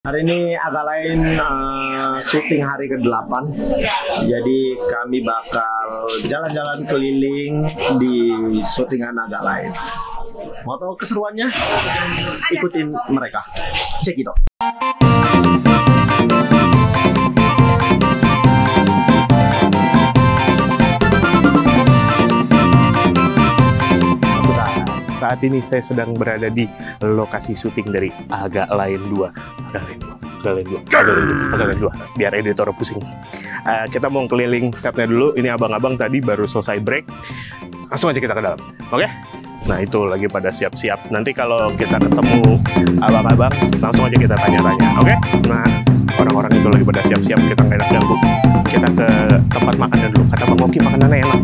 Hari ini agak lain syuting hari ke-8. Jadi kami bakal jalan-jalan keliling di syutingan agak lain. Mau tahu keseruannya? Ikutin mereka. Cek it out. Saat ini saya sedang berada di lokasi syuting dari Agak Lain 2. Agak Lain 2. Biar editor pusing. Kita mau keliling setnya dulu. Ini abang-abang tadi baru selesai break. Langsung aja kita ke dalam. Oke? Nah itu lagi pada siap-siap. Nanti kalau kita ketemu abang-abang, langsung aja kita tanya-tanya. Oke? Nah orang-orang itu lagi pada siap-siap. Kita nggak enak ganggu. Kita ke tempat makannya dulu. Kata Bang Oki makanannya enak.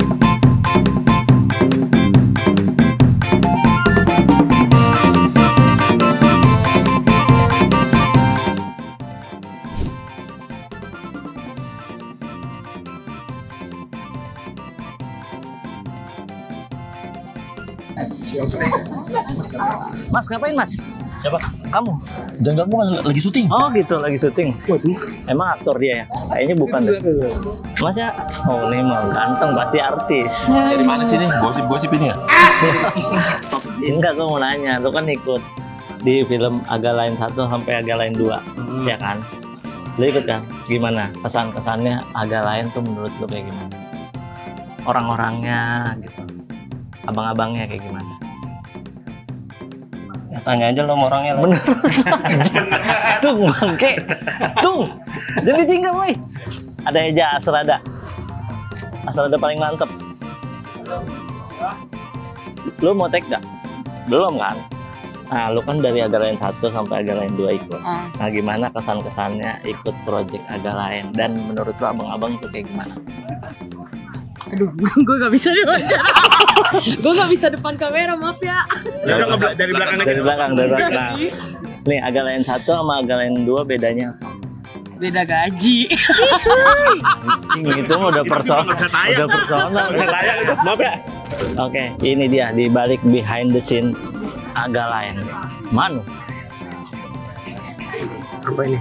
Mas, ngapain Mas? Siapa? Kamu? Jangan kamu lagi syuting. Oh gitu, lagi syuting. Waduh. Emang aktor dia ya? Kayaknya bukan deh. Mas ya? Oh ini mah ganteng, pasti artis. Dari mana sih nih? Gosip-gosip ini ya? Enggak, gue mau nanya. Lu kan ikut di film Agak Lain 1 sampai Agak Lain 2, ya kan? Lu ikut kan? Gimana? Kesan-kesannya Agak Lain tuh menurut lu kayak gimana? Orang-orangnya gitu. Abang-abangnya kayak gimana? Ya, tanya aja lo sama orangnya. Bener. Tung, bangke. Tung. Jadi tinggal, woi. Ada Eja, Asrada. Asrada paling mantep. Lu mau take gak? Belum kan? Nah, lu kan dari Agak Lain 1 sampai Agak Lain 2 ikut. Nah, gimana kesan-kesannya ikut project Agak Lain? Dan menurut lu abang-abang itu kayak gimana? Aduh, gue gak bisa deh wawancara. Gue gak bisa depan kamera, maaf ya. Dari belakang. Dari belakang. Nah, nih Agak Lain 1 sama Agak Lain 2 bedanya apa? Beda gaji. Itu udah personal. Udah personal. Maaf ya. Oke, ini dia di balik behind the scene Agak Lain. Manu. Apa ini?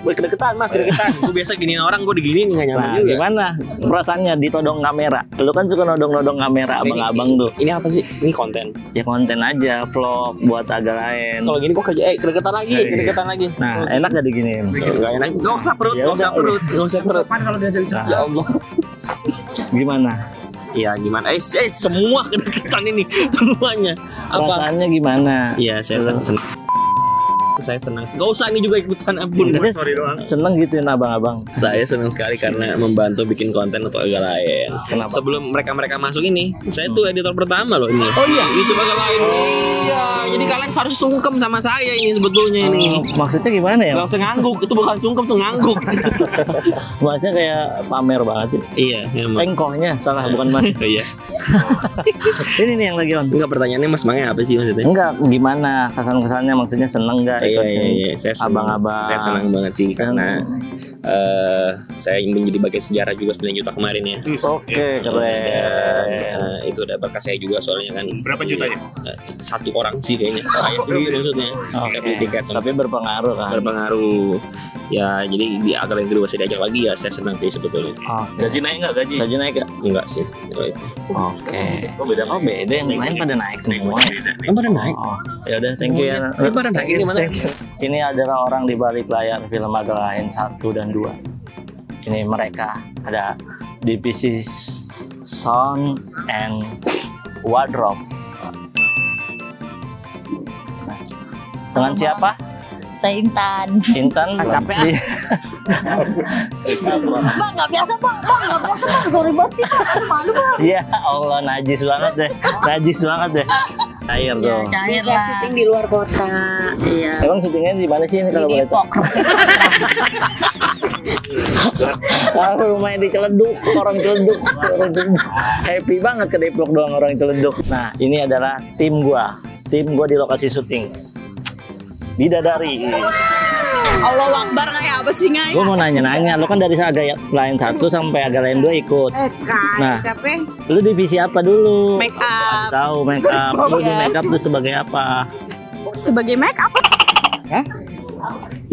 Gue kedeketan mas, kedeketan. Gue biasa giniin orang, gue diginiin nggak nyaman Nah, juga. gimana perasaannya ditodong kamera? Lu kan suka nodong-nodong kamera, abang-abang tuh. Ini apa sih? Ini konten. Ya konten aja, vlog buat Agak Lain. Kalau gini kok kerja, kedeketan lagi, kedeketan lagi. Nah, enak gak diginiin? Gak enak. Gak usah perut, Ya gak usah udah, perut, gak usah perut. Kalau dia jadi Nah. ya Allah. Gimana? Iya gimana? Semua kedeketan ini semuanya. Apa? Perasaannya gimana? Iya saya senang. Saya senang. Gak usah ini juga ikutan ampun. Jadi seneng gituin abang-abang. Saya senang sekali karena membantu bikin konten untuk Agak Lain. Kenapa? Sebelum mereka masuk ini, saya tuh editor pertama loh ini. Oh iya? YouTube Agak Lain. Iya, jadi kalian harus sungkem sama saya ini sebetulnya ini. Maksudnya gimana ya? Gak usah ngangguk, itu bukan sungkem tuh ngangguk. Maksudnya kayak pamer banget sih. Iya, memang. Engkohnya salah, bukan mas. Iya. Ini nih yang lagi on. Enggak, pertanyaannya Mas Mangnya apa sih maksudnya? Enggak, gimana kesan-kesannya? Maksudnya seneng nggak ikutin Saya senang, abang-abang? saya senang banget sih karena saya menjadi bagian sejarah juga 9 juta kemarin ya. Oke, keren. Itu udah berkat saya juga soalnya kan. Berapa jutanya? Satu orang sih kayaknya. Saya sendiri maksudnya. Saya beli tiket Tapi berpengaruh kan? berpengaruh. Ya jadi di Agak Lain kedua saya diajak lagi ya saya senang sih sebetulnya. Gaji naik nggak gaji? Gaji naik nggak? Enggak sih. Kalau itu. Oke. Oh beda yang lain pada naik semua. Yang pada naik. Oh, ya udah thank you ya. Yang pada naik ini mana? Ini adalah orang di balik layar film Agak Lain 1 dan 2. Ini mereka ada divisi sound and wardrobe. Nah, dengan siapa? Saya Intan. Intan. Capek. Bang, gak biasa bang, gak biasa bang. Sorry banget nih bang, malu bang. Ya Allah, najis banget deh. Najis banget deh. Cair dong. Cair lah. Syuting di luar kota. Iya. Emang syutingnya di mana sih ini kalau boleh tahu? Depok. Rumahnya di Ciledug, orang Ciledug. Happy banget ke Depok doang orang Ciledug. Nah, ini adalah tim gua di lokasi syuting. Bidadari. Allah Akbar kayak apa sih ngai? Gue mau nanya-nanya, lu kan dari Agak Lain 1 sampai Agak Lain 2 ikut. Nah, lu divisi apa dulu? Make up. Tahu make up. Lu di make up tuh sebagai apa? Sebagai make up? Hah?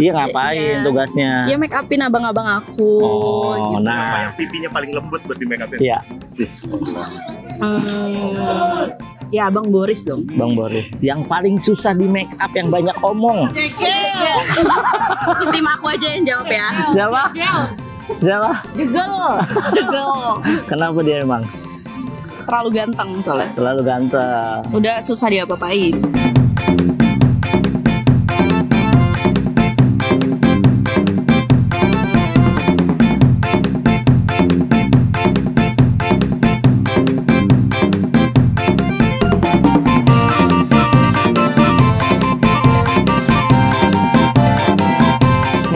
Iya ngapain Ya. tugasnya? Ya make upin abang-abang aku. Oh, gitu. nah. yang pipinya paling lembut buat di make upin? Iya, Ya abang Boris dong. Bang Boris. Yang paling susah di make up yang banyak omong. Tim aku aja yang jawab ya. Siapa? Siapa? Jegel. Kenapa dia emang? Terlalu ganteng soalnya. Terlalu ganteng. Udah susah diapa-apain.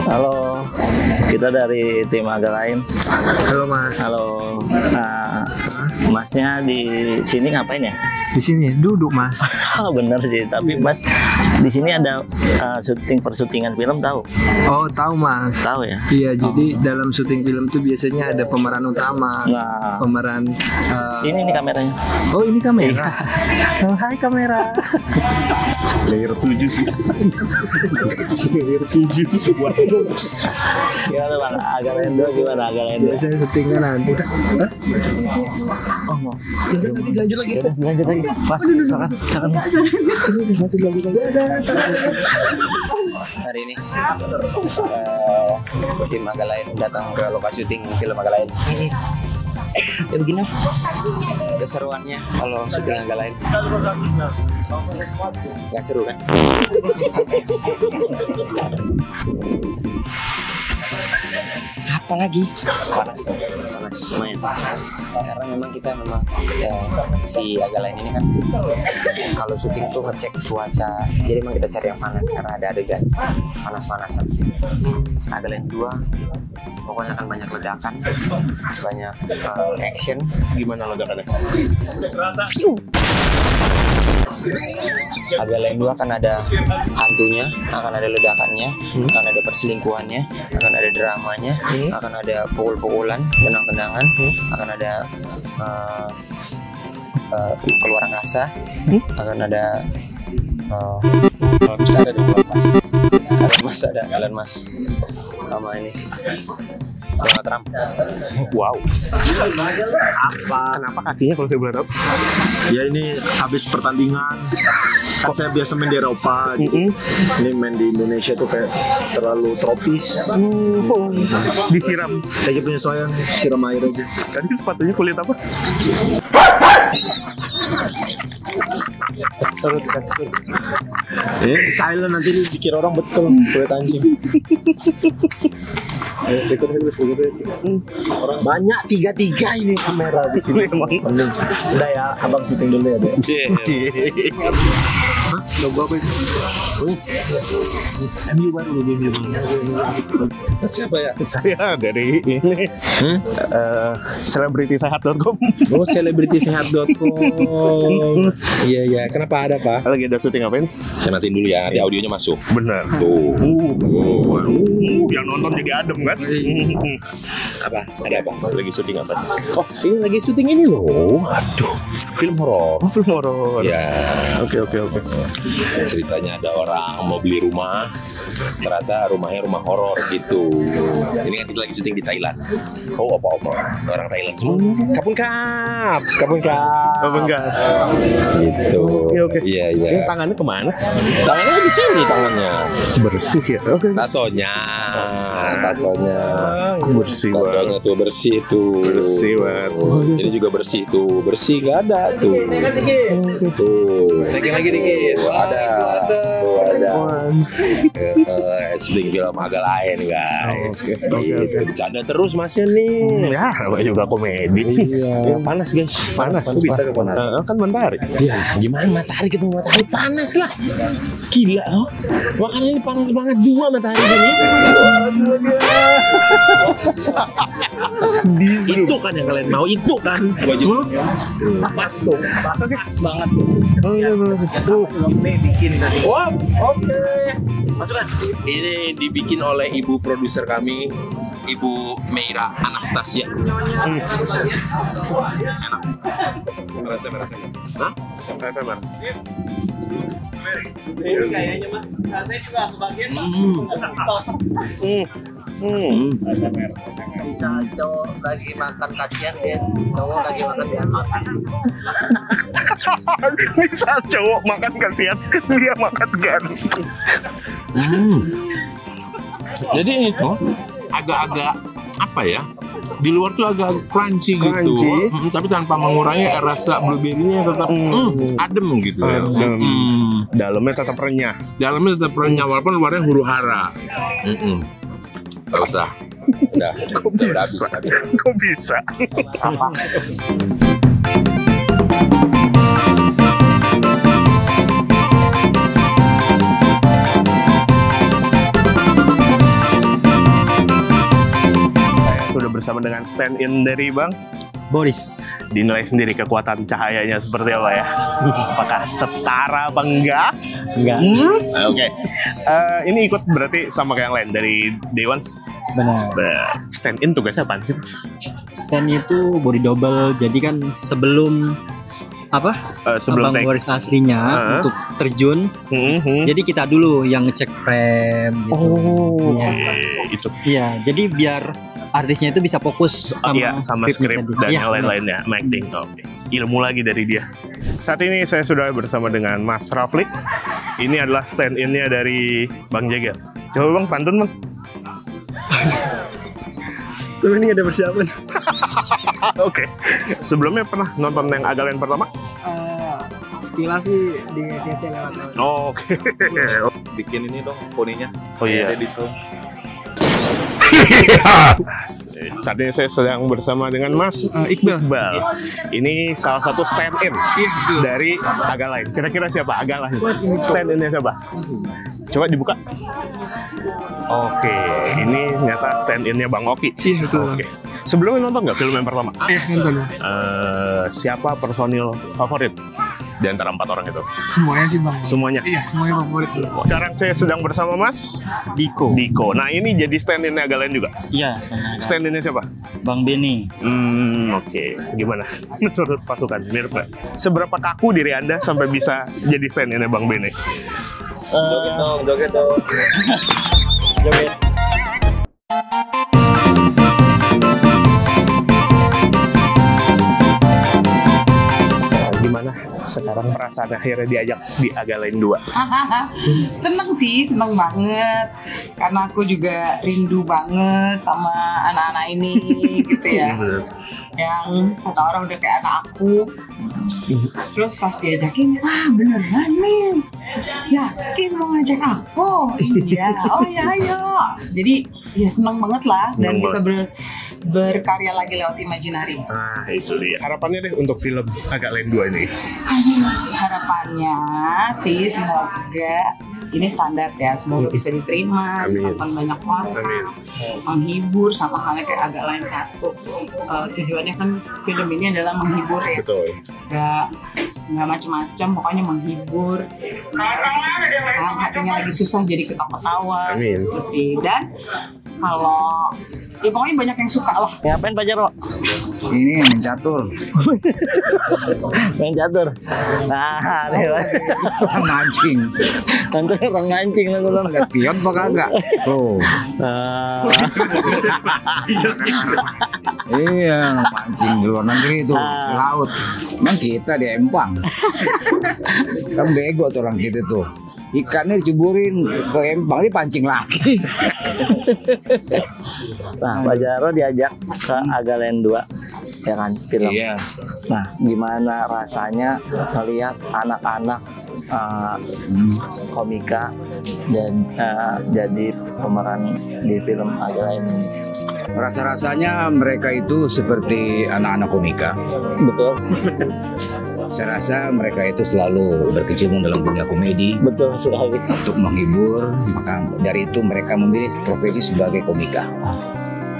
Halo, kita dari tim agak lain. Halo Mas, Halo, masnya di sini ngapain ya? di sini duduk Mas. Oh bener sih, tapi mas di sini ada persyutingan film tahu? Oh tahu Mas. Tahu ya? Iya, jadi dalam syuting film tuh biasanya ada pemeran utama, Nah, pemeran. ini kameranya. Oh ini kamera. Oh, hai kamera. Layer 7 sih. Layer 7 itu sebuah Gimana bang? Agak Lendo gimana? Agak Lendo. Biasanya syutingnya nanti. Oh mau. Nanti lanjut lagi. Yaudah, lanjut lagi. Mas, silakan. Hari ini tim agak lain datang ke lokasi syuting film agak lain. Ya begini keseruannya kalau syuting agak lain. Gak seru kan? Apalagi panas lumayan karena memang kita si agak lain ini kan kalau syuting tuh ngecek cuaca, jadi memang kita cari yang panas karena ada adegan panas-panasan. Agak lain 2 pokoknya akan banyak ledakan, banyak action. Gimana ledakannya? Agak lain 2 akan ada hantunya, akan ada ledakannya, akan ada perselingkuhannya, akan ada dramanya, akan ada pukul-pukulan, tenang-tenangan, akan ada keluar angkasa, akan ada ada Elon Musk sama ini Donald Trump. Wow. Kenapa kakinya kalau saya boleh tahu? Ya ini habis pertandingan. Kan saya biasa main di Eropa gitu. Ini main di Indonesia tuh kayak terlalu tropis. Disiram. Lagi penyesuaian, siram air aja. Tadi sepatunya kulit apa? Silent nanti dikira orang betul kulit anjing. Orang banyak 3 ini kamera di sini. Mending. Udah ya, abang syuting dulu ya deh. Logo apa itu? MU baru. Siapa ya? Saya dari ini selebritisehat.com. Oh, selebritisehat.com. Iya. Kenapa ada, Pak? Lagi ada syuting apain? Saya matiin dulu ya, nanti audionya masuk. Benar. Tuh. Yang nonton jadi adem kan? Apa? Ada apa? Lagi syuting apa? Oh, ini lagi syuting ini loh. Aduh, film horor. Oh, film horor. Ya, Oke. ceritanya ada orang mau beli rumah, ternyata rumahnya rumah horor gitu. Ini kan kita lagi syuting di Thailand. Oh, apa-apa orang Thailand semua. Kapun kap. Apa enggak? Gitu. Oke. Iya. Ini tangannya kemana? Tangannya di sini tangannya. Bersih ya. Oke. Tatonya. Bersih banget. Tatonya tuh bersih tuh. Bersih banget. Ini juga bersih tuh. Bersih gak ada tuh. Tuh. Lagi dikit. Tuh ada. Syuting film agak lain guys. Gitu. Bercanda terus masnya nih. Ya, namanya juga komedi. Iya. Panas guys. Panas. Bisa Kan mentari. Ya gimana matahari ketemu matahari panas lah. Gila oh. Makanya ini panas banget 2 matahari ini. Itu kan yang kalian mau itu kan. Baju pas tuh. Pas banget. Oke. Masukkan. Ini dibikin oleh ibu produser kami Ibu Meira Anastasia. Enak. Rasa. Hah? Sama. Kayaknya mah saya juga kebagian bisa cowok lagi makan kasihan dia, cowok lagi makan dia Misal cowok makan kasihan, dia makan gantung. Jadi ini tuh agak-agak apa ya? Di luar tuh agak crunchy gitu, tapi tanpa mengurangi rasa blueberry-nya tetap adem gitu ya. Dalamnya tetap renyah. Walaupun luarnya huru hara. Gak usah. Udah habis tadi. Kok bisa? Sudah bersama dengan stand in dari Bang Boris. Dinilai sendiri kekuatan cahayanya seperti apa ya? Apakah setara apa enggak? Enggak. Oke. Ini ikut berarti sama kayak yang lain dari Dewan. Benar. Stand in tugasnya apa sih? Stand itu body double. Jadi kan sebelum Sebelum Bang take. Boris aslinya untuk terjun, jadi kita dulu yang ngecek frame gitu. Itu. Iya, jadi biar artisnya itu bisa fokus sama, sama skrip dan yang lain-lainnya, acting. Oke. Ilmu lagi dari dia. Saat ini saya sudah bersama dengan Mas Raflik. Ini adalah stand in-nya dari Bang Jager. Coba Bang, pantun Bang. Tapi ini ada persiapan. Oke. Sebelumnya pernah nonton yang agak lain pertama? Sekilas sih di VT lewat. Oke. Bikin ini dong poninya. Oh iya. Ada di show. Saat ini saya sedang bersama dengan Mas Iqbal. Ini salah satu stand in dari agak lain. Kira-kira siapa agak lain? Stand in-nya siapa? Coba dibuka. Oke, ini ternyata stand in-nya Bang Oki. Iya betul. Oke. Sebelumnya nonton nggak film yang pertama? Iya nonton. Siapa personil favorit di antara 4 orang itu? Semuanya sih Bang. Semuanya? Iya semuanya favorit. Sekarang saya sedang bersama Mas Diko. Nah ini jadi stand in-nya agak lain juga? Iya sama. Stand in-nya siapa? Bang Beni. Oke. Gimana menurut pasukan? Mirip nggak? Seberapa kaku diri Anda sampai bisa jadi stand in-nya Bang Beni? Joget dong. Joget. Gimana sekarang perasaan akhirnya diajak di agak lain 2? Seneng sih, seneng banget. Karena aku juga rindu banget sama anak-anak ini gitu ya. Yang kata orang udah kayak anak aku. Terus pas diajakin, wah beneran nih, yakin mau ngajak aku? Iya, oh ya ayo. Jadi ya seneng banget lah dan bisa berkarya lagi lewat Imaginary. Nah itu dia. Harapannya deh untuk film agak lain 2 ini. Harapannya sih semoga ini standar ya, semoga bisa diterima, ditonton banyak orang, menghibur sama halnya kayak agak lain 1. Tujuannya kan film ini adalah menghibur ya. Betul. Nggak macam-macam, pokoknya menghibur. Yang hatinya lagi susah jadi ketawa-ketawa gitu sih. Dan kalau ya pokoknya banyak yang suka lah. Ngapain Pak Jarwo? Ini main catur. Main catur. Nah, nih Pak. Mancing. Tentu orang mancing lah lu. Lihat pion apa kagak? Tuh. Iya, mancing di luar negeri itu di laut. Emang kita di Empang. Kan bego tuh orang kita tuh. Ikannya diceburin ke Empang, dipancing lagi. Nah, Pak Jarwo diajak ke agak lain 2 ya kan film. Iya. Nah, gimana rasanya melihat anak-anak komika dan jadi pemeran di film agak lain ini? Rasa-rasanya mereka itu seperti anak-anak komika. Betul. Saya rasa mereka itu selalu berkecimpung dalam dunia komedi. Betul sekali. Untuk menghibur, maka dari itu mereka memilih profesi sebagai komika.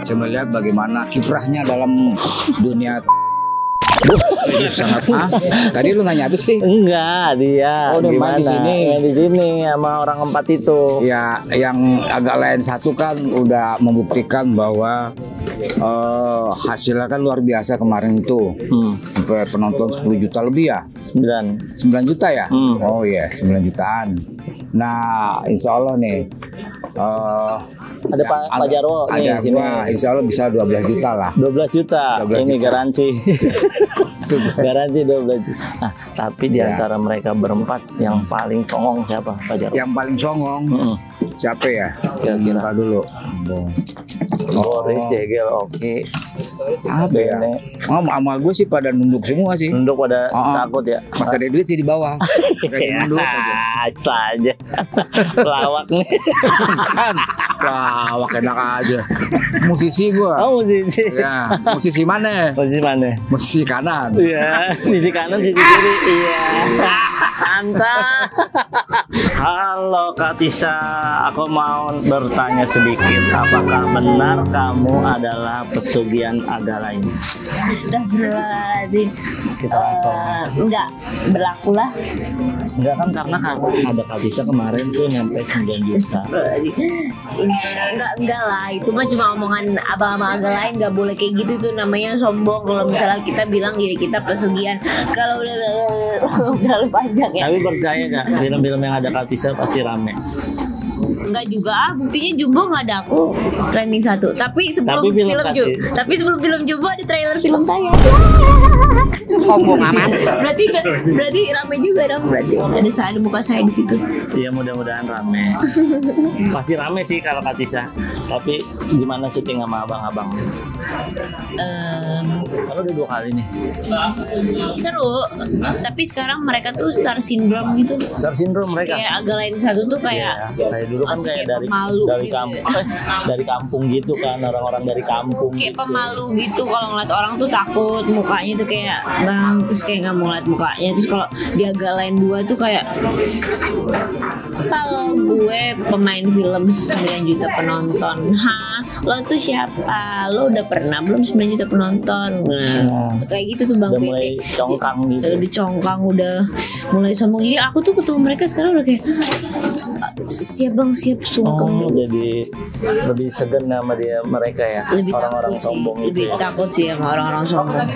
Saya melihat bagaimana kiprahnya dalam dunia Sangat Tadi lu nanya apa sih? Enggak, dia Oh, dia main gimana? di sini. Main di sini sama orang 4 itu. Ya, yang agak lain satu kan udah membuktikan bahwa hasilnya kan luar biasa kemarin itu. Sampai penonton 10 juta lebih ya? 9 juta ya? Oh iya, 9 jutaan. Nah, insya Allah nih ada Pak Jarwo nih ada sini. gua, insya Allah bisa 12 juta lah. 12 juta. 12 Ini juta. garansi. Garansi 12 juta. Nah, tapi di antara mereka berempat yang paling songong siapa, Pak Jarwo? Yang paling songong siapa ya? Kira-kira. Lupa dulu. Boris, Jegel, oke. Apa ya? Sama gue sih pada nunduk semua sih. Nunduk pada takut ya. Pas ada duit sih di bawah. Kayak nunduk aja. Saja. Lawak nih. Kan. Lawak enak aja. Musisi gue. Oh, musisi. Ya, musisi mana? Musisi mana? Musisi kanan. Iya, sisi kanan, sisi kiri. Iya. Santai. Halo Kak Tisa, aku mau bertanya sedikit. Apakah benar kamu adalah pesugihan agak lain? Astagfirullahaladzim. Kita langsung. Enggak berlaku lah. Enggak kan, karena ada Kak Tisa kemarin tuh nyampe 9 juta. Enggak lah, itu mah cuma omongan abang-abang agak lain. Enggak boleh kayak gitu, tuh namanya sombong. Kalau misalnya kita bilang diri kita pesugihan, kalau udah terlalu panjang ya. Tapi percaya gak, film-film yang ada Kak Tisa pasti rame? Enggak juga, buktinya Jumbo nggak ada aku trending 1. Tapi sebelum sebelum film Jumbo ada trailer film saya. Sombong amat. Berarti rame juga dong. Berarti ada muka saya di situ. Iya, mudah-mudahan rame. Pasti rame sih kalau Kak Tisa. Tapi gimana syuting sama abang-abang? Kalau udah 2 kali nih. Seru. Tapi sekarang mereka tuh star syndrome gitu. Star syndrome mereka. Kayak agak lain 1 tuh kayak kayak dulu kan kayak dari gitu kampung, dari kampung gitu kan, orang-orang dari kampung. Kayak gitu. pemalu gitu, kalau ngeliat orang tuh takut, mukanya tuh kayak terus kayak nggak mau ngeliat mukanya. Terus kalau di agak lain 2 tuh kayak, kalau gue pemain film 9 juta penonton, lo tuh siapa? Lo udah pernah belum 9 juta penonton? Nah, kayak gitu tuh Bang udah Bebe. mulai congkang gitu. Udah congkang, udah mulai sombong. Jadi aku tuh ketemu mereka sekarang udah kayak, siap bang, siap, sungkem. Oh, jadi lebih segan sama dia mereka ya, Lebih orang-orang takut sombong sih, gitu lebih ya. takut sih sama orang-orang sombong.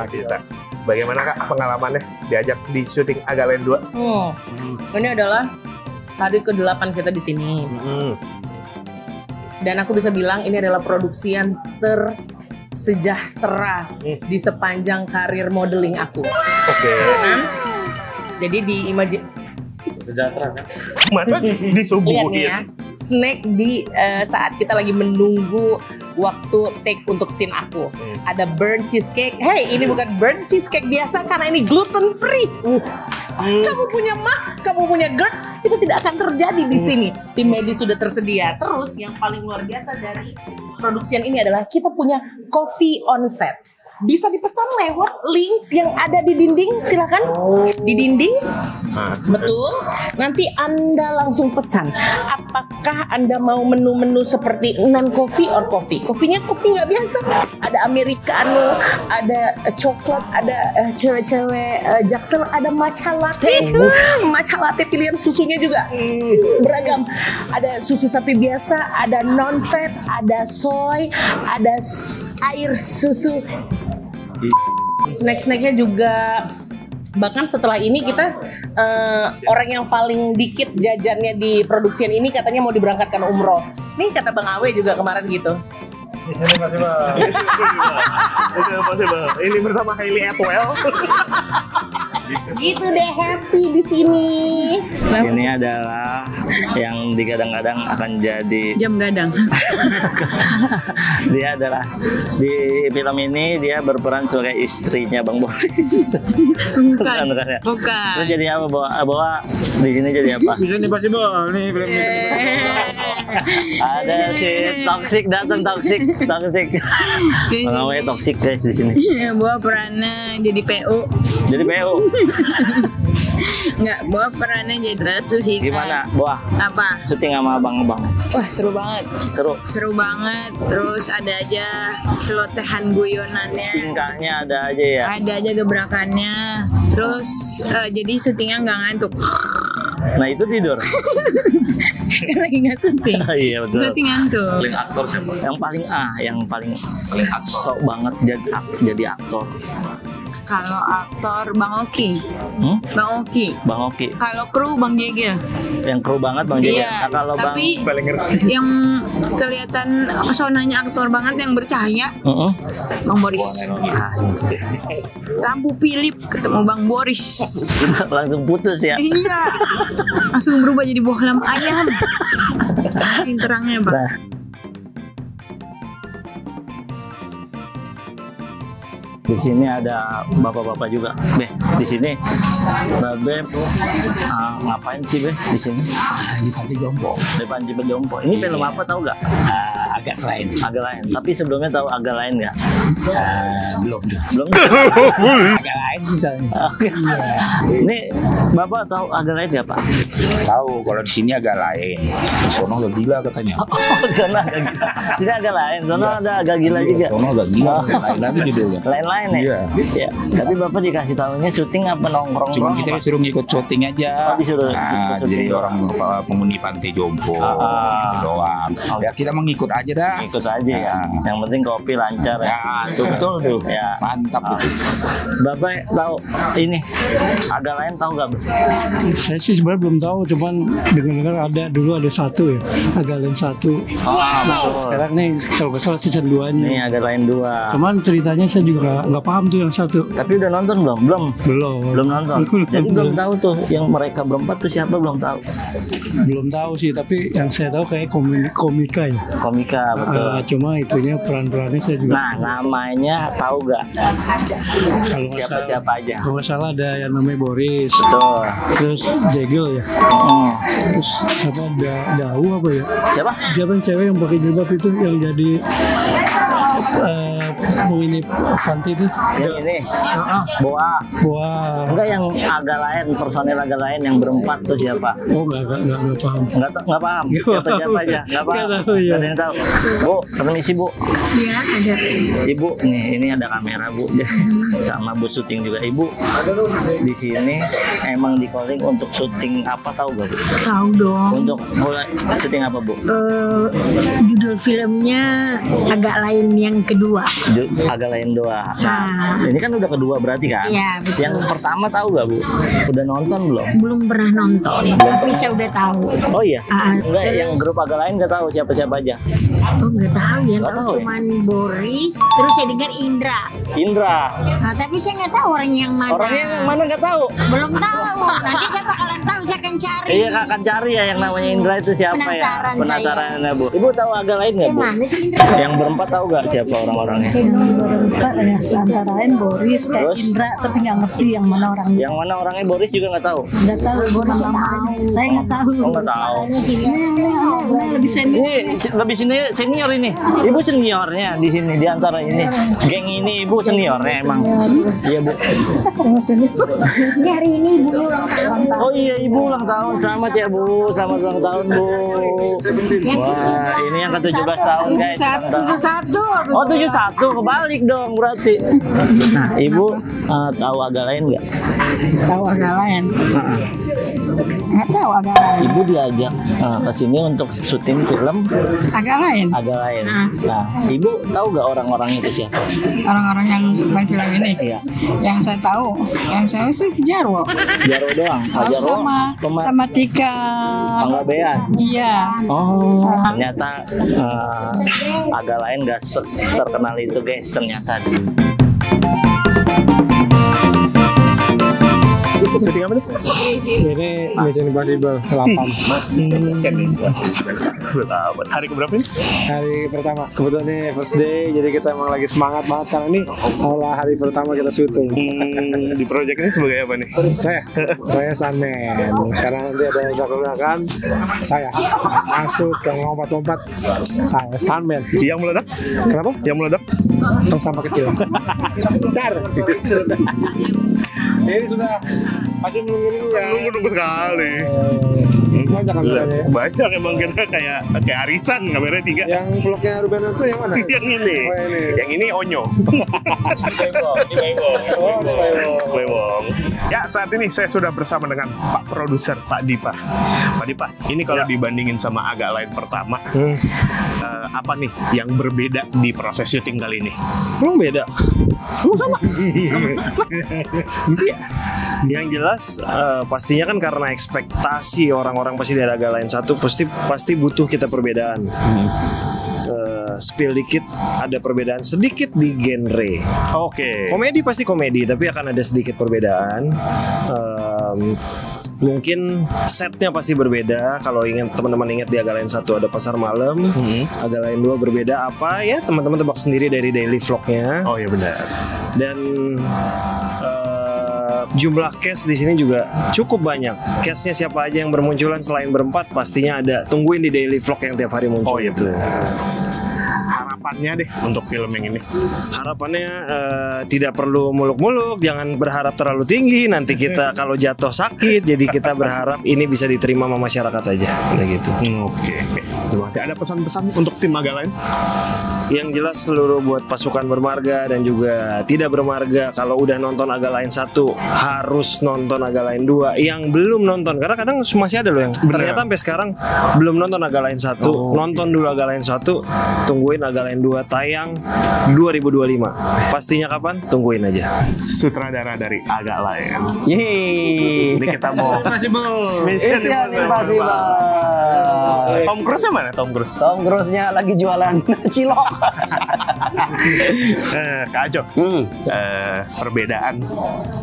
Kita. Bagaimana Kak pengalamannya diajak di syuting agak lain 2? Ini adalah hari ke-8 kita di sini. Dan aku bisa bilang ini adalah produksi yang tersejahtera di sepanjang karir modeling aku. Oke. Jadi di Sejahtera kan? Masa disuguhin? ya, snack di saat kita lagi menunggu waktu take untuk scene aku. Ada burnt cheesecake. Hey, ini bukan burnt cheesecake biasa karena ini gluten free. Kamu punya kamu punya GERD, itu tidak akan terjadi di sini. Tim medis sudah tersedia. Terus yang paling luar biasa dari produksian ini adalah kita punya coffee on set. Bisa dipesan lewat link yang ada di dinding, silakan. Di dinding, betul. Nanti Anda langsung pesan. Apakah Anda mau menu-menu seperti non coffee or coffee? Kopinya kopi nggak biasa. Ada americano, ada coklat, ada cewek-cewek jaksel, ada matcha latte. Matcha latte pilihan susunya juga beragam. Ada susu sapi biasa, ada non fat, ada soy, ada air susu. Snack-snacknya juga, bahkan setelah ini kita orang yang paling dikit jajannya di produksian ini katanya mau diberangkatkan umroh. Nih kata Bang Awe juga kemarin gitu. Di sini masih Bang. Ini bersama Hailey Atwell. Gitu deh, happy di sini. Ini adalah yang digadang-gadang akan jadi jam gadang. Dia adalah di film ini dia berperan sebagai istrinya Bang Boris. Bukan ya? Bukan. Itu jadi apa, bawa di sini jadi apa? Bisa nih pasti Bang, nih film ini. Ada si toxic datang, toxic. Bang Awe toxic guys di sini. Gua perannya jadi PU. Jadi PU. Enggak, Boa perannya jadi Ratu sih. Gimana, Boa? Apa? Syuting sama abang-abang. Wah, seru banget. Seru banget. Terus ada aja celotehan guyonannya. Tingkahnya ada aja ya. Ada aja gebrakannya. Terus jadi syutingnya nggak ngantuk. Nah itu tidur. Lagi nggak syuting. Iya betul. Berarti ngantuk. Paling aktor siapa? Yang paling sok banget jadi aktor. Kalau aktor Bang Oki. Bang Oki. Bang Oki. Kalau kru Bang Jegel. Yang kru banget Bang Jegel. Iya, Nah, kalau tapi Bang ngerti. yang kelihatan pesonanya aktor banget yang bercahaya. Bang Boris. Lampu Philip ketemu Bang Boris. Langsung putus ya. Iya. Langsung berubah jadi bohlam ayam. Makin terangnya, Bang. Nah. Di sini ada bapak-bapak juga, Beh. Di sini, Beb, ngapain sih, Beh? Di sini? Di Panci Jompo. Di Panci Jompo. Ini film apa tahu nggak? Agak lain. Agak lain. Tapi sebelumnya tahu agak lain nggak? Belum. Agak lain misalnya. Oke. Ini bapak tahu agak lain ya Pak? Tahu. Kalau di sini agak lain. Di sono agak gila katanya. Oh, sana agak gila. Di sini agak lain. Sana ada agak gila juga. Sono agak gila. Lain lagi judulnya. Lain-lain ya. Iya. Tapi bapak dikasih tahunya syuting apa nongkrong? Cuma kita disuruh ngikut syuting aja. Disuruh. Jadi orang penghuni Pantai Jompo gitu doang. Ya kita mengikut aja dah. Ikut aja ya. Yang penting kopi lancar ya. Betul tuh. Ya. Mantap itu. Bapak tahu ini agak lain tahu nggak? Saya sih sebenarnya belum tahu, cuman dengar-dengar dulu ada satu ya, agak lain satu. Sekarang nih kalau nggak salah season 2-nya. Ini agak lain 2. Cuman ceritanya saya juga nggak paham tuh yang satu. Tapi udah nonton belum? Belum nonton. Jadi belum tahu tuh yang mereka berempat tuh siapa belum tahu. Belum tahu sih, tapi yang saya tahu kayak komika ya. Komika betul. Cuma itunya peran-perannya saya juga. Nah namanya tahu nggak? Kalau siapa aja? Kalau nggak salah ada yang namanya Boris. Betul. Terus Jegel ya. Terus siapa Dawu apa ya? Siapa? Siapa yang cewek yang pakai jilbab itu yang jadi ini Panti itu? Yang ini? Boa. Enggak yang agak lain, personil agak lain yang berempat tuh siapa? Oh nggak paham. Nggak paham. Siapa aja? Nggak paham. Nggak tahu ya. Ada yang tahu. Bu, permisi Bu. Iya ada. Ibu, ini ada kamera Bu. Sama Bu syuting juga. Ibu di sini emang di calling untuk syuting apa tahu gak Bu? Tahu dong. Untuk mulai syuting apa Bu? Judul filmnya agak lain yang kedua. Agak lain 2. Nah, ini kan udah kedua berarti kan? Iya betul. Yang pertama tahu gak Bu? Udah nonton belum? Belum pernah nonton, tapi saya udah tahu. Oh iya? Enggak, terus, yang grup agak lain gak tahu siapa-siapa aja? Oh nggak tahu ya, Nggak tahu cuman Boris, terus saya dengar Indra. Nah, tapi saya nggak tahu orangnya yang mana. Orangnya yang mana nggak tahu? Belum tahu. Nanti saya bakalan tahu, saya akan cari. Iya, akan cari ya yang namanya Indra itu siapa Penasaran ya? Penasaran ya Bu. Ibu tahu agak lain nggak Bu? Mana sih Indra? Yang berempat tahu nggak siapa orang-orangnya? Yang berempat ya antara lain Boris kayak Terus? Indra, tapi nggak ngerti yang mana orangnya. Yang mana orangnya Boris juga nggak tahu? Nggak tahu Boris namanya. Saya nggak tahu. Oh nggak tahu. Ini lebih senior. Ini lebih senior ini. Ibu seniornya di sini di antara ini. Geng ini ibu seniornya emang. Iya Bu. Ini hari ini ibu ulang tahun. Oh iya ibu ulang tahun. Selamat ya Bu. Selamat ulang tahun Bu. Wah ini yang ke-17 tahun guys. 71. Oh 71 kebalik dong berarti. Nah ibu tahu agak lain nggak? Tahu agak lain. Nggak tahu agak lain. Ibu diajak ke sini untuk syuting film Agak lain. agak lain. Nah, ibu tahu nggak orang-orang itu siapa? Orang-orang yang main film ini. Iya. Yang saya tahu sih Jarwo. Jarwo doang. Pak Jarwo Sama Tika. Angga Bean. Iya. Oh, ternyata agak lain nggak terkenal itu guys ternyata. Syuting apa nih? Ini Mission Impossible 8. Hari keberapa ini? Hari pertama. Kebetulan ini first day, jadi kita emang lagi semangat banget karena ini awal hari pertama kita syuting. Di project ini sebagai apa nih? Saya stuntman. Karena nanti ada belakang saya masuk ke lompat-lompat. Saya stuntman. Yang meledak? Kenapa? Yang meledak? Tong sampah kecil. Bentar. Ini sudah Masih menunggu sekali. Banyak kameranya. Banyak emang kita kayak arisan, kamera 3. Yang vlognya Ruben Onsu yang mana? Yang ini. Oh, ini. Yang ini Onyo. Lewong. Ya, saat ini saya sudah bersama dengan Pak Produser Pak Dipa. Pak Dipa, ini kalau dibandingin sama Agak Lain pertama, apa nih yang berbeda di proses syuting kali ini? Emang beda? Emang sama? Gitu ya? Yang jelas pastinya kan karena ekspektasi orang-orang pasti dari Agak Lain 1 pasti butuh kita perbedaan. Spill dikit, ada perbedaan sedikit di genre. Oke. Komedi pasti komedi, tapi akan ada sedikit perbedaan. Mungkin setnya pasti berbeda. Kalau teman-teman ingat di Agak Lain 1 ada pasar malam, Agak Lain 2 berbeda apa ya? Teman-teman tebak sendiri dari daily vlognya. Oh iya benar. Dan jumlah cast di sini juga cukup banyak. Castnya siapa aja yang bermunculan selain berempat pastinya ada. Tungguin di daily vlog yang tiap hari muncul. Oh iya benar. Harapannya deh untuk film yang ini? Harapannya tidak perlu muluk-muluk, jangan berharap terlalu tinggi. Nanti kita kalau jatuh sakit, jadi kita berharap ini bisa diterima sama masyarakat aja, kayak gitu. Oke. Ada pesan-pesan untuk tim Agak Lain? Yang jelas seluruh buat pasukan bermarga dan juga tidak bermarga, kalau udah nonton Agak Lain 1 harus nonton Agak Lain 2. Yang belum nonton, karena kadang masih ada loh yang ternyata sampai sekarang belum nonton Agak Lain 1. Nonton dulu Agak Lain 1, tungguin Agak Lain 2 tayang 2025. Pastinya kapan? Tungguin aja. Sutradara dari Agak Lain. Yeay. Ini kita mau Mission Impossible. Tom Cruise-nya mana? Tom Cruise-nya lagi jualan cilok. Kak Aco, perbedaan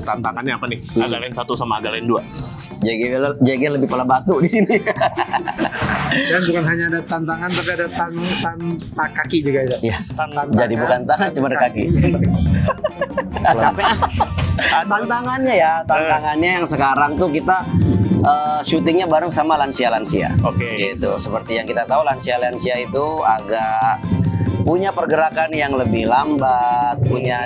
tantangannya apa nih? Agak Lain 1 sama Agak Lain 2? JG lebih pala batu di sini. Dan bukan hanya ada tantangan, tapi ada kaki juga ya. Iya. Jadi bukan tangan, cuma kaki. Capek. Tantangannya yang sekarang tuh kita syutingnya bareng sama lansia-lansia. Oke. Gitu. Seperti yang kita tahu, lansia-lansia itu agak punya pergerakan yang lebih lambat, punya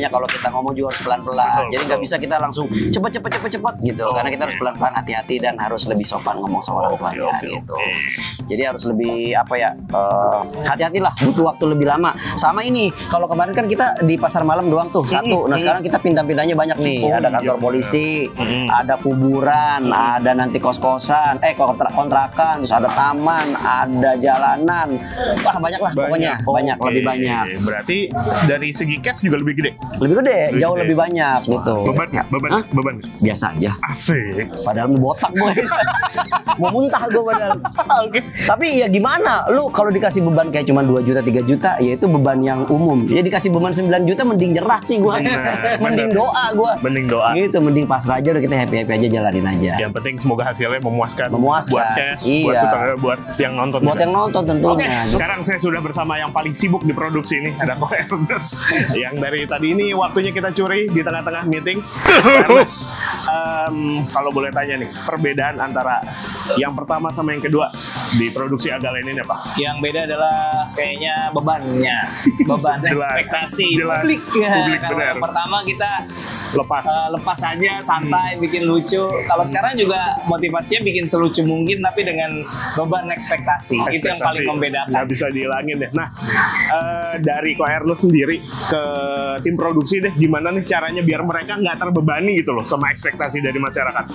kalau kita ngomong juga harus pelan-pelan. Jadi nggak bisa kita langsung cepet gitu, karena kita harus pelan-pelan, hati-hati, dan harus lebih sopan ngomong sama orang tuanya gitu. Jadi harus lebih hati-hatilah, butuh waktu lebih lama. Sama ini, kalau kemarin kan kita di pasar malam doang tuh satu. Nah sekarang kita pindah-pindahnya banyak nih. Ada kantor polisi, ada kuburan, ada nanti kos-kosan, kontrakan, terus ada taman, ada jalanan. Wah banyak lah pokoknya. Lebih banyak. Berarti dari segi cash juga lebih gede? Lebih gede, jauh lebih banyak gitu. Beban? Biasa aja. Asik. Padahal mau botak gue. Mau muntah gue padahal. Tapi ya gimana? Lu kalau dikasih beban kayak cuma 2 juta, 3 juta, ya itu beban yang umum. Ya dikasih beban 9 juta mending nyerah sih gue. Mending doa gue. Mending doa. Gitu, mending pasrah aja, udah kita happy aja, jalanin aja. Yang penting semoga hasilnya memuaskan. Buat cash, buat yang nonton. Buat yang nonton tentunya. Sekarang saya sudah bersama yang paling sibuk di produksi ini, ada Ko Ernest. Yang dari tadi ini waktunya kita curi di tengah-tengah meeting. Kalau boleh tanya nih, perbedaan antara yang pertama sama yang kedua di produksi Agak Lain ini apa? Yang beda adalah kayaknya bebannya, beban ekspektasi publik. Kalau yang pertama kita lepas aja, santai, bikin lucu. Kalau sekarang juga motivasinya bikin selucu mungkin, tapi dengan beban ekspektasi. Itu yang paling membedakan. Nggak bisa dihilangin deh. Nah, dari Ko Ernest sendiri ke tim produksi deh, gimana nih caranya biar mereka nggak terbebani gitu loh sama ekspektasi dari masyarakat?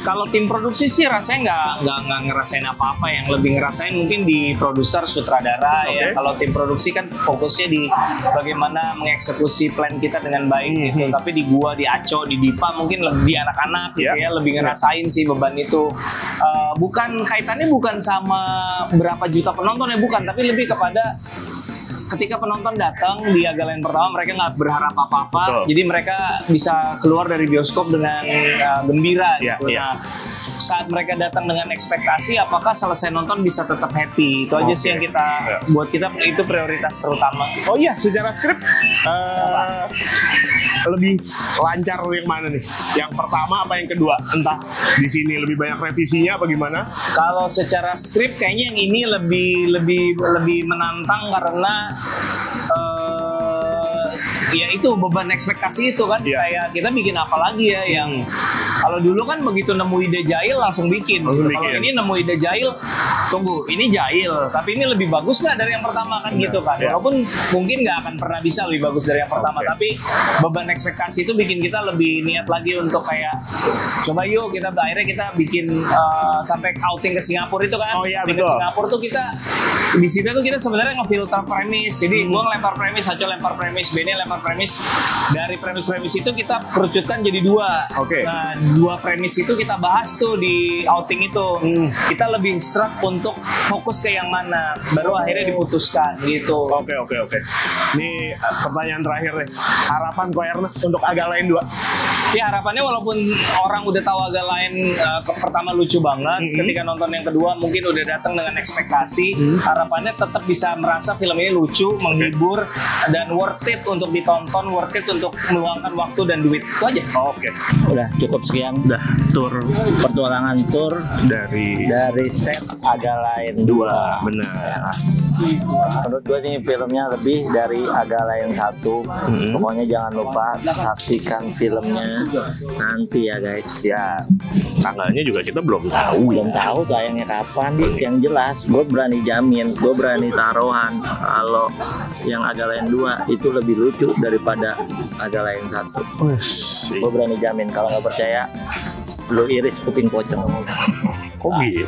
Kalau tim produksi sih rasanya nggak ngerasain apa-apa. Yang lebih ngerasain mungkin di produser, sutradara ya. Kalau tim produksi kan fokusnya di bagaimana mengeksekusi plan kita dengan baik gitu. Tapi di gua, di Aco, di Dipa mungkin lebih anak-anak gitu ya, lebih ngerasain sih beban itu. Bukan kaitannya bukan sama berapa juta penonton ya, bukan, tapi lebih kepada ketika penonton datang di Agak Lain pertama, mereka nggak berharap apa-apa, jadi mereka bisa keluar dari bioskop dengan gembira gitu. Nah, saat mereka datang dengan ekspektasi, apakah selesai nonton bisa tetap happy? Itu aja sih yang kita buat kita itu prioritas terutama. Oh iya, secara skrip lebih lancar yang mana nih? Yang pertama apa yang kedua? Entah di sini lebih banyak revisinya apa gimana? Kalau secara skrip kayaknya yang ini lebih menantang karena ya itu beban ekspektasi itu kan. Kayak kita bikin apa lagi ya yang kalau dulu kan begitu nemu ide jahil langsung bikin. Kalau ini nemu ide jahil, tunggu ini jahil, tapi ini lebih bagus nggak dari yang pertama kan gitu kan. Walaupun mungkin nggak akan pernah bisa lebih bagus dari yang pertama, tapi beban ekspektasi itu bikin kita lebih niat lagi untuk kayak coba yuk kita akhirnya kita bikin sampai outing ke Singapura itu kan. Ke Singapura tuh kita di situ tuh kita sebenarnya ngefilter premis. Jadi gua ngelempar premis, Haco lempar premis, Benny lempar premis. Dari premis-premis itu kita kerucutkan jadi dua. Nah, dua premis itu kita bahas tuh di outing itu. Kita lebih seret untuk fokus ke yang mana, baru akhirnya diputuskan gitu. Oke. Ini pertanyaan terakhir nih. Harapan Ko Ernest untuk Agak Lain 2. Ya harapannya walaupun orang udah tahu Agak Lain pertama lucu banget, ketika nonton yang kedua mungkin udah datang dengan ekspektasi, harapannya tetap bisa merasa film ini lucu, menghibur, dan worth it untuk ditonton, worth it untuk meluangkan waktu dan duit. Itu aja. Udah cukup sekian. Udah tur petualangan tur dari set Agak Lain 2. Benar. Menurut gue sih filmnya lebih dari Agak Lain 1. Pokoknya jangan lupa saksikan filmnya nanti ya guys. Ya tanggalnya juga kita belum tahu. Belum tahu tayangnya kapan. Yang jelas gue berani jamin, gue berani taruhan kalau yang Agak Lain 2 itu lebih lucu daripada Agak Lain 1. Gue berani jamin. Kalau nggak percaya, lu iris kuping pocong. Kok gitu?